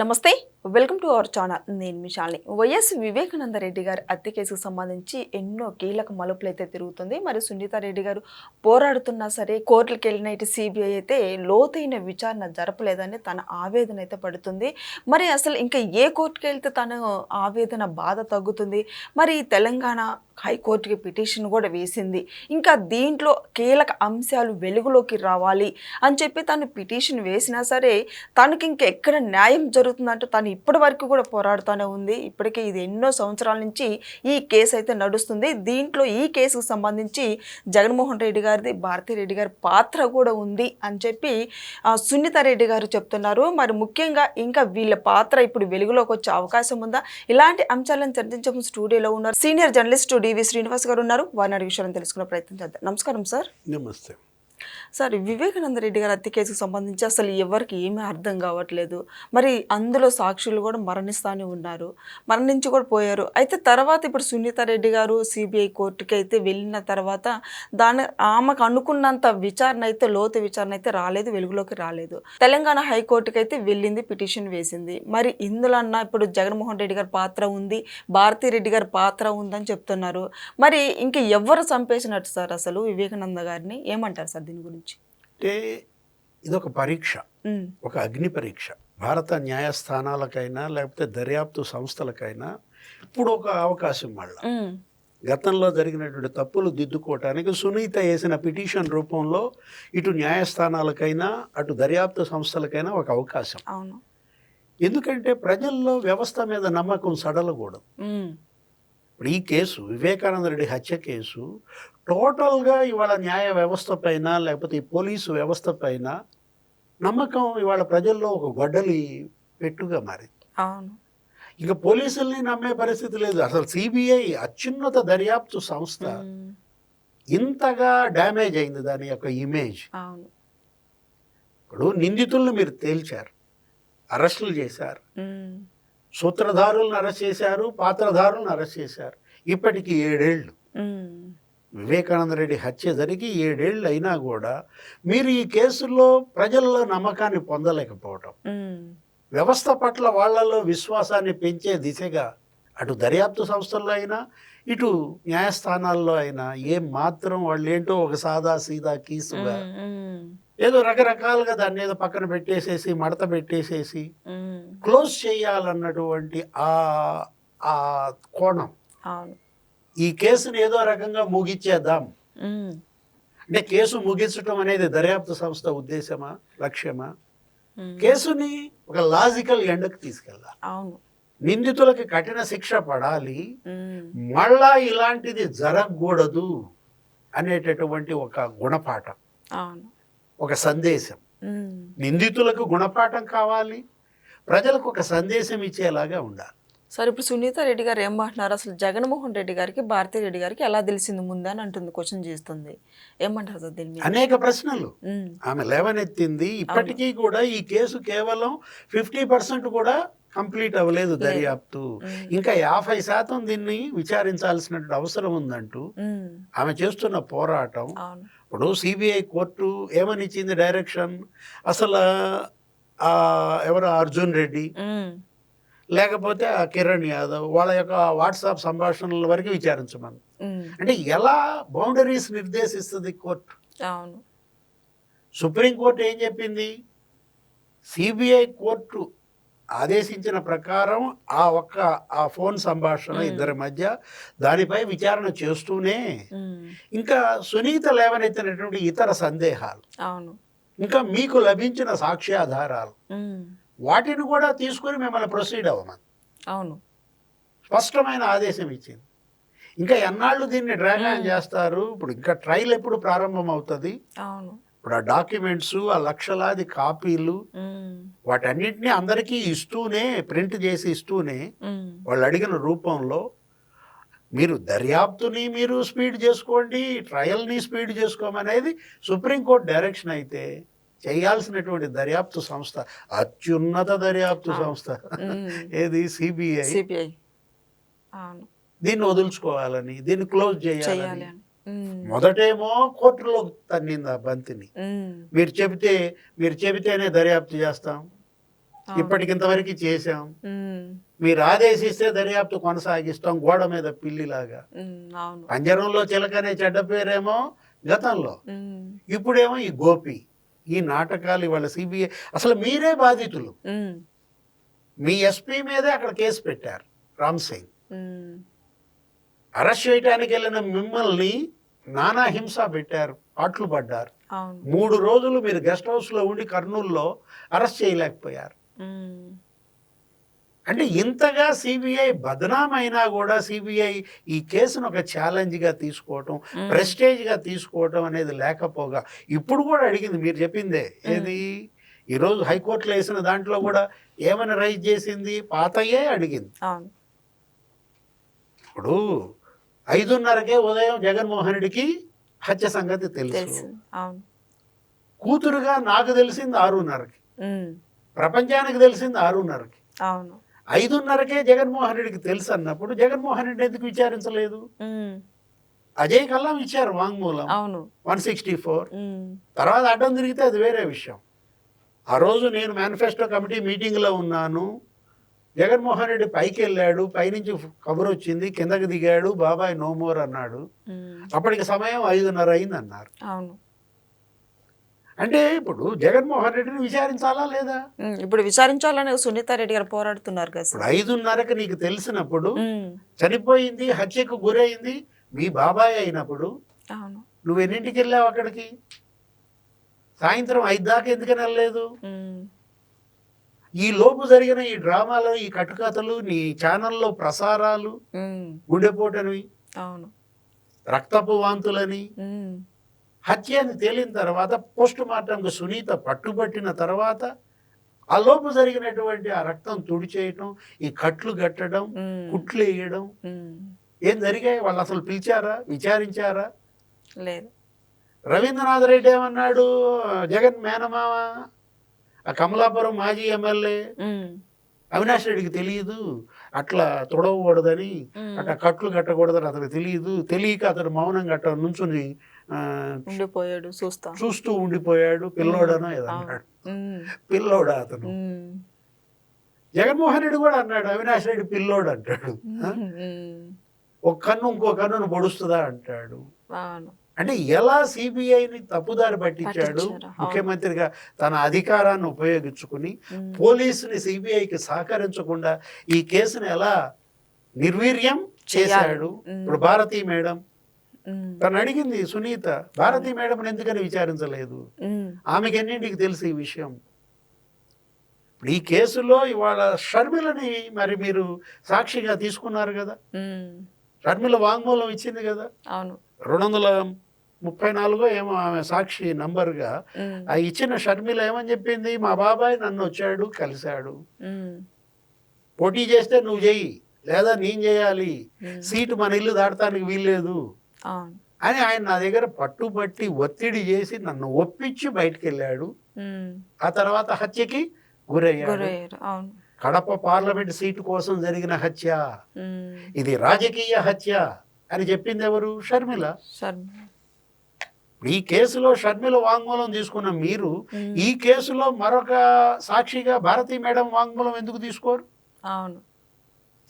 నమస్తే, welcome to our channel. నేను మీ Shalini. YS Vivekananda Reddy గారి హత్య కేసుకు సంబంధించి ఎన్నో కీలక మలుపులు అయితే తిరుగుతుంది. మరి సునీత రెడ్డి గారు పోరాడుతున్నా సరే కోర్టులకు వెళ్ళిన ఇటు సిబిఐ అయితే లోతైన విచారణ జరపలేదని తన ఆవేదన అయితే పడుతుంది. మరి అసలు ఇంకా ఏ కోర్టుకు వెళ్తే తన ఆవేదన బాధ తగ్గుతుంది? మరి తెలంగాణ హైకోర్టుకి పిటిషన్ కూడా వేసింది. ఇంకా దీంట్లో కీలక అంశాలు వెలుగులోకి రావాలి అని చెప్పి తను పిటిషన్ వేసినా సరే తనకి ఇంకెక్కడ న్యాయం జరుగుతుందంటే తను ఇప్పటి వరకు కూడా పోరాడుతూనే ఉంది. ఇప్పటికే ఇది ఎన్నో సంవత్సరాల నుంచి ఈ కేసు అయితే నడుస్తుంది. దీంట్లో ఈ కేసుకు సంబంధించి జగన్మోహన్ రెడ్డి గారిది, భారతీ రెడ్డి గారి పాత్ర కూడా ఉంది అని చెప్పి సునీత రెడ్డి గారు చెప్తున్నారు. మరి ముఖ్యంగా ఇంకా వీళ్ళ పాత్ర ఇప్పుడు వెలుగులోకి వచ్చే అవకాశం ఉందా? ఇలాంటి అంశాలను చర్చించే స్టూడియోలో ఉన్నారు సీనియర్ జర్నలిస్ట్ డివి శ్రీనివాస్ గారు ఉన్నారు. వారిని అడిగే విషయాలను తెలుసుకునే ప్రయత్నం చేద్దాం. నమస్కారం సార్. నమస్తే సార్, వివేకానంద రెడ్డి గారి హత్య కేసుకు సంబంధించి అసలు ఎవరికి ఏమీ అర్థం కావట్లేదు. మరి అందులో సాక్షులు కూడా మరణిస్తూనే ఉన్నారు, మరణించి కూడా పోయారు. అయితే తర్వాత ఇప్పుడు సునీత రెడ్డి గారు సిబిఐ కోర్టుకి అయితే వెళ్ళిన తర్వాత ఆమెకు అనుకున్నంత విచారణ అయితే లోతు విచారణ అయితే రాలేదు, వెలుగులోకి రాలేదు. తెలంగాణ హైకోర్టుకి అయితే వెళ్ళింది, పిటిషన్ వేసింది. మరి ఇందులో ఇప్పుడు జగన్మోహన్ రెడ్డి గారి పాత్ర ఉంది, భారతీ రెడ్డి గారి పాత్ర ఉందని చెప్తున్నారు. మరి ఇంక ఎవరు చంపేసినట్టు సార్ అసలు వివేకానంద గారిని? ఏమంటారు సార్ దీని గురించి? అంటే ఇదొక పరీక్ష, ఒక అగ్ని పరీక్ష. భారత న్యాయస్థానాలకైనా లేకపోతే దర్యాప్తు సంస్థలకైనా ఇప్పుడు ఒక అవకాశం. మళ్ళా గతంలో జరిగినటువంటి తప్పులు దిద్దుకోవటానికి సునీత వేసిన పిటిషన్ రూపంలో ఇటు న్యాయస్థానాలకైనా అటు దర్యాప్తు సంస్థలకైనా ఒక అవకాశం. అవును. ఎందుకంటే ప్రజల్లో వ్యవస్థ మీద నమ్మకం సడలకూడదు. ఇప్పుడు ఈ కేసు, వివేకానంద రెడ్డి హత్య కేసు టోటల్గా ఇవాళ న్యాయ వ్యవస్థ పైన లేకపోతే ఈ పోలీసు వ్యవస్థ పైన నమ్మకం ఇవాళ ప్రజల్లో ఒక గొడ్డలి పెట్టుగా మారింది. అవును. ఇంకా పోలీసుల్ని నమ్మే పరిస్థితి లేదు. అసలు సిబిఐ అత్యున్నత దర్యాప్తు సంస్థ ఇంతగా డ్యామేజ్ అయింది దాని యొక్క ఇమేజ్. అవును. ఇప్పుడు నిందితులను మీరు తేల్చారు, అరెస్టులు చేశారు, సూత్రధారులను అరెస్ట్ చేశారు, పాత్రధారులను అరెస్ట్ చేశారు. ఇప్పటికి 7 ఏళ్ళు వివేకానంద రెడ్డి హత్య జరిగి 7 ఏళ్ళు అయినా కూడా మీరు ఈ కేసుల్లో ప్రజల్లో నమ్మకాన్ని పొందలేకపోవటం, వ్యవస్థ పట్ల వాళ్లలో విశ్వాసాన్ని పెంచే దిశగా అటు దర్యాప్తు సంస్థల్లో అయినా ఇటు న్యాయస్థానాల్లో అయినా ఏం మాత్రం వాళ్ళు ఏంటో ఒక సాదా సీదా కీసుగా ఏదో రకరకాలుగా దాన్ని ఏదో పక్కన పెట్టేసేసి మడత పెట్టేసేసి క్లోజ్ చేయాలన్నటువంటి ఆ కోణం. ఈ కేసుని ఏదో రకంగా ముగిచ్చేద్దాం అంటే కేసు ముగించడం అనేది దర్యాప్తు సంస్థ ఉద్దేశమా, లక్ష్యమా? కేసుని ఒక లాజికల్ ఎండ్కి తీసుకెళ్ళాలి. నిందితులకి కఠిన శిక్ష పడాలి, మళ్ళా ఇలాంటిది జరగకూడదు అనేటటువంటి ఒక గుణపాఠం, ఒక సందేశం. నిందితులకు గుణపాఠం కావాలి, ప్రజలకు ఒక సందేశం ఇచ్చేలాగా ఉండాలి. సార్, ఇప్పుడు సునీత రెడ్డి గారు ఏమంటున్నారు? అసలు జగన్మోహన్ రెడ్డి గారికి, భారతీ రెడ్డి గారికి ఎలా తెలిసింది ముందే అని అంటుంది, క్వశ్చన్ చేస్తుంది. ఏమంటారు సార్ దీన్ని? అనేక ప్రశ్నలు ఆమె లేవనెత్తింది. ఇప్పటికీ కూడా ఈ కేసు కేవలం 50% కూడా కంప్లీట్ అవ్వలేదు దర్యాప్తు. ఇంకా 50% దీన్ని విచారించాల్సినటువంటి అవసరం ఉందంటూ ఆమె చేస్తున్న పోరాటం. ఇప్పుడు సిబిఐ కోర్టు ఏమని ఇచ్చింది డైరెక్షన్? అసలు ఎవరు అర్జున్ రెడ్డి లేకపోతే ఆ కిరణ్ యాదవ్ వాళ్ళ యొక్క వాట్సాప్ సంభాషణల వరకు విచారించమని. అంటే ఎలా బౌండరీస్ నిర్దేశిస్తుంది కోర్టు? సుప్రీంకోర్టు ఏం చెప్పింది? సిబిఐ కోర్టు ఆదేశించిన ప్రకారం ఆ ఫోన్ సంభాషణ ఇద్దరి మధ్య దానిపై విచారణ చేస్తూనే ఇంకా సునీత లేవనెత్తినటువంటి ఇతర సందేహాలు, ఇంకా మీకు లభించిన సాక్ష్యాధారాలు, వాటిని కూడా తీసుకుని మిమ్మల్ని ప్రొసీడ్ అవ్వమని స్పష్టమైన ఆదేశం ఇచ్చింది. ఇంకా ఎన్నాళ్ళు దీన్ని డ్రాగ్ ఆన్ చేస్తారు? ఇప్పుడు ఇంకా ట్రయల్ ఎప్పుడు ప్రారంభం అవుతుంది? ఇప్పుడు ఆ డాక్యుమెంట్స్, ఆ లక్షలాది కాపీలు, వాటన్నిటినీ అందరికీ ఇస్తూనే, ప్రింట్ చేసి ఇస్తూనే వాళ్ళు అడిగిన రూపంలో మీరు దర్యాప్తుని మీరు స్పీడ్ చేసుకోండి, ట్రయల్ని స్పీడ్ చేసుకోమనేది సుప్రీంకోర్టు డైరెక్షన్ అయితే చేయాల్సినటువంటి దర్యాప్తు సంస్థ, అత్యున్నత దర్యాప్తు సంస్థ ఏది? సిబిఐ. దీన్ని వదులుచుకోవాలని, దీన్ని క్లోజ్ చేయాలని మొదటేమో కోర్టులో తన్నింది ఆ బంతిని. మీరు చెబితేనే దర్యాప్తు చేస్తాం, ఇప్పటికింతవరకు చేశాం, ఉమ్, మీరు ఆదేశిస్తే దర్యాప్తు కొనసాగిస్తాం, గోడ మీద పిల్లిలాగా. అవును. పంజరంలో చిలకనే చెడ్డ పేరేమో గతంలో, ఉమ్, ఇప్పుడేమో ఈ గోపి. ఈ నాటకాలు ఇవాళ సిబిఐ, అసలు మీరే బాధితులు. ఉమ్, మీ ఎస్పీ మీదే అక్కడ కేసు పెట్టారు, రామ్ సింగ్. ఉమ్, అరెస్ట్ చేయడానికి వెళ్ళిన మిమ్మల్ని నానా హింస పెట్టారు, పాటలు పడ్డారు. అవును. 3 రోజులు మీరు గెస్ట్ హౌస్లో ఉండి కర్నూలులో అరెస్ట్ చేయలేకపోయారు. ఉమ్, అంటే ఇంతగా సిబిఐ బదనామైనా కూడా సిబిఐ ఈ కేసును ఒక ఛాలెంజ్గా తీసుకోవటం, ప్రెస్టేజ్గా తీసుకోవటం అనేది లేకపోగా ఇప్పుడు కూడా అడిగింది, మీరు చెప్పిందే ఏది ఈరోజు హైకోర్టులో వేసిన దాంట్లో కూడా ఏమైనా రైజ్ చేసింది, పాతయే అడిగింది. అవును. ఇప్పుడు 5:30కే ఉదయం జగన్మోహన్ రెడ్డికి హత్య సంగతి తెలుసు. తెలుసు. అవును. కూతురుగా నాకు తెలిసింది 6:30కి, ఉమ్, ప్రపంచానికి తెలిసింది 6:30కి. అవును. 5:30కే జగన్మోహన్ రెడ్డికి తెలుసు అన్నప్పుడు జగన్మోహన్ రెడ్డి ఎందుకు విచారించలేదు? ఉమ్, అజయ్ కల్లం ఇచ్చారు వాంగ్మూలం అవును. 164. ఉమ్, తర్వాత అడ్డం తిరిగితే అది వేరే విషయం. ఆ రోజు నేను మేనిఫెస్టో కమిటీ మీటింగ్లో ఉన్నాను, జగన్మోహన్ రెడ్డి పైకి వెళ్ళాడు, పైనుంచి కబురు వచ్చింది, కిందకి దిగాడు, బాబాయ్ నో మోర్ అన్నాడు. ఉమ్, అప్పటికి సమయం 5:30 అయింది అన్నారు. అవును. అంటే ఇప్పుడు జగన్మోహన్ రెడ్డిని విచారించాలా లేదా? ఇప్పుడు విచారించాలని సునీతారెడ్డి గారు పోరాడుతున్నారు కదా ఇప్పుడు సార్. 5:30కి నీకు తెలిసినప్పుడు, ఉమ్, చనిపోయింది, హత్యకు గురైంది మీ బాబాయ్ అయినప్పుడు అవును. నువ్వు ఎన్నింటికి వెళ్ళావు అక్కడికి? సాయంత్రం 5 దాకా ఎందుకని వెళ్ళలేదు? ఉమ్, ఈ లోపు జరిగిన ఈ డ్రామాలు, ఈ కట్టుకథలు, నీ ఛానల్లో ప్రసారాలు, ఉమ్, గుండెపోటని, అవును. రక్తపు వాంతులని, ఉమ్, హత్య అని తేలిన తర్వాత పోస్ట్ మార్టంకు సునీత పట్టుబట్టిన తర్వాత ఆ లోపు జరిగినటువంటి ఆ రక్తం తుడిచేయటం, ఈ కట్లు కట్టడం, ఉమ్, కుట్లు వేయడం, ఉమ్, ఏం జరిగాయి? వాళ్ళు అసలు పిలిచారా, విచారించారా? లేదు. రవీంద్రనాథ్ రెడ్డి ఏమన్నాడు? జగన్ మేనమామ, ఆ కమలాపురం మాజీ ఎమ్మెల్యే ఉమ్, అవినాష్ రెడ్డికి తెలియదు అట్లా తొడవకూడదని, ఉమ్, అట్లా కట్లు కట్టకూడదని అతనికి తెలియదు, తెలియక అతను మౌనంగా అట్లా నుంచుని ఉండిపోయాడు చూస్తూ ఉండిపోయాడు, పిల్లోడనో ఏదన్నాడు. ఉమ్, పిల్లోడా అతను? ఉమ్, జగన్మోహన్ రెడ్డి కూడా అన్నాడు అవినాష్ రెడ్డి పిల్లోడు అంటాడు. ఉమ్, ఒక కన్ను ఇంకో కన్నును పొడుస్తుందా అంటాడు. అవును. అంటే ఎలా సిబిఐని తప్పుదారి పట్టించాడు పట్టించారు. అవును. ముఖ్యమంత్రిగా తన అధికారాన్ని ఉపయోగించుకుని, ఉమ్, పోలీసుని సిబిఐకి సహకరించకుండా ఈ కేసును ఎలా నిర్వీర్యం చేశాడు. ఉమ్, ఇప్పుడు భారతీ మేడం ఉమ్, తను అడిగింది సునీత, భారతీ మేడం ఎందుకని విచారించలేదు? ఉమ్, ఆమెకి ఎన్నింటికి తెలుసు ఈ విషయం? ఇప్పుడు ఈ కేసులో ఇవాళ షర్మిలని మరి మీరు సాక్షిగా తీసుకున్నారు కదా, ఉమ్, షర్మిల వాంగ్మూలం ఇచ్చింది కదా, అవును. 234 ఏమో ఆమె సాక్షి నంబర్గా. ఉమ్, ఆ ఇచ్చిన షర్మిల ఏమని చెప్పింది? మా బాబాయ్ నన్ను వచ్చాడు, కలిశాడు, ఉమ్, పోటీ చేస్తే నువ్వు చెయ్యి, లేదా నేను చేయాలి, ఉమ్, సీటు మన ఇల్లు దాటడానికి వీల్లేదు అవును. అని ఆయన నా దగ్గర పట్టుబట్టి ఒత్తిడి చేసి నన్ను ఒప్పించి బయటికి వెళ్ళాడు. ఉమ్, ఆ తర్వాత హత్యకి గురయ్యాడు. గురయ్యారు. అవును. కడప పార్లమెంట్ సీటు కోసం జరిగిన హత్య, ఉమ్, ఇది రాజకీయ హత్య అని చెప్పింది ఎవరు? షర్మిల. సరే. ఈ కేసులో షర్మిల వాంగ్మూలం తీసుకున్న మీరు ఉమ్, ఈ కేసులో మరొక సాక్షిగా భారతీ మేడం వాంగ్మూలం ఎందుకు తీసుకోరు? అవును.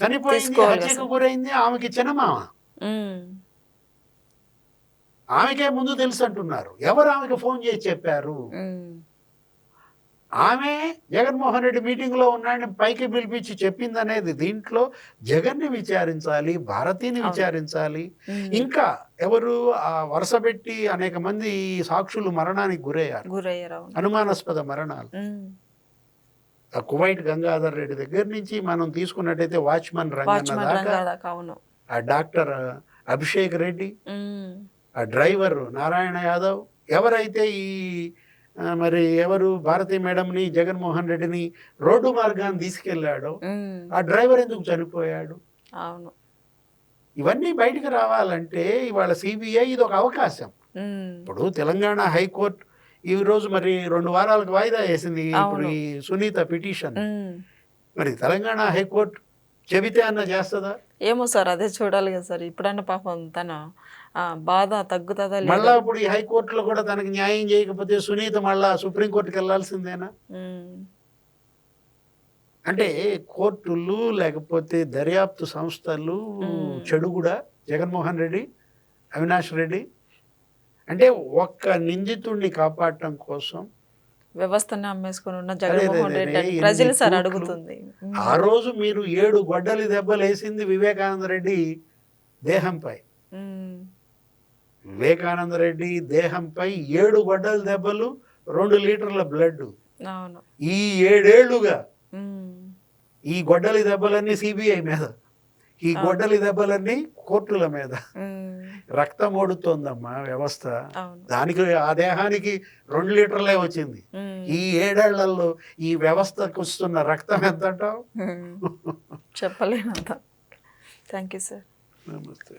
చనిపోయింది, తీసుకోవాలి హత్యకు అసలు. గురైంది, ఆమెకి చిన్నమామ, ఉమ్, ఆమెకే ముందు తెలుసు అంటున్నారు. ఎవరు ఆమెకి ఫోన్ చేసి చెప్పారు? ఉమ్, ఆమె జగన్మోహన్ రెడ్డి మీటింగ్లో ఉన్నాడని పైకి పిలిపించి చెప్పింది అనేది. దీంట్లో జగన్ని విచారించాలి, భారతీని అవును. విచారించాలి, ఉమ్, ఇంకా ఎవరు ఆ వరుస పెట్టి అనేక మంది సాక్షులు మరణానికి గురయ్యారు, గురయ్యారు. అవును. అనుమానాస్పద మరణాలు. ఉమ్, ఆ కువైట్ గంగాధర్ రెడ్డి దగ్గర నుంచి మనం తీసుకున్నట్టయితే వాచ్మన్ రంగన్న వాచ్మెన్ దాకా, రంగాదాకా. అవును. ఆ డాక్టర్ అభిషేక్ రెడ్డి, ఉమ్, ఆ డ్రైవర్ నారాయణ యాదవ్, ఎవరైతే ఈ మరి ఎవరు భారతీ మేడంని, జగన్మోహన్ రెడ్డిని రోడ్డు మార్గాన్ని తీసుకెళ్ళాడో ఉమ్, ఆ డ్రైవర్ ఎందుకు చనిపోయాడు? అవును. ఇవన్నీ బయటికి రావాలంటే ఇవాళ సిబిఐ ఇది ఒక అవకాశం. ఉమ్, ఇప్పుడు తెలంగాణ హైకోర్టు ఈ రోజు మరి 2 వారాలకు వాయిదా వేసింది ఇప్పుడు అవును. ఈ సునీత పిటిషన్. ఉమ్, మరి తెలంగాణ హైకోర్టు చెబితే అన్న చేస్తుందా? ఏమో సార్, అదే చూడాలి కదా సార్. ఇప్పుడన్నా పాపం తన బాధ తగ్గుతుందా మళ్ళా లేదా? ఇప్పుడు ఈ హైకోర్టులో కూడా తనకి న్యాయం చేయకపోతే సునీత మళ్ళా సుప్రీంకోర్టుకి వెళ్ళాల్సిందేనా? ఉమ్, అంటే కోర్టులు లేకపోతే దర్యాప్తు సంస్థలు చెడు కూడా జగన్మోహన్ రెడ్డి, అవినాష్ రెడ్డి అంటే ఒక్క నిందితుడిని కాపాడటం కోసం వ్యవస్థని అమ్మేసుకుని ఉన్న అదే, జగన్మోహన్ అదే, రెడ్డి అని ఎన్ని ప్రజలు సార్ కోట్లు. అడుగుతుంది. ఆ రోజు మీరు 7 గొడ్డలి దెబ్బలు వేసింది వివేకానంద రెడ్డి దేహంపై. ఉమ్, వివేకానంద రెడ్డి దేహంపై 7 గొడ్డలి దెబ్బలు, 2 లీటర్ల బ్లడ్. అవును. ఈ 7 ఏళ్లుగా ఉమ్, ఈ గొడ్డలి దెబ్బలన్నీ సిబిఐ మీద, ఈ గొడ్డలి దెబ్బలన్నీ కోర్టుల మీద. ఉమ్, రక్తం ఓడుతోందమ్మా వ్యవస్థ. అవును. దానికి ఆ దేహానికి 2 లీటర్లే వచ్చింది. ఉమ్, ఈ 7 ఏళ్లలో ఈ వ్యవస్థకు వస్తున్న రక్తం ఎంత అంటావు? చెప్పలేనంత. Thank you sir. నమస్తే.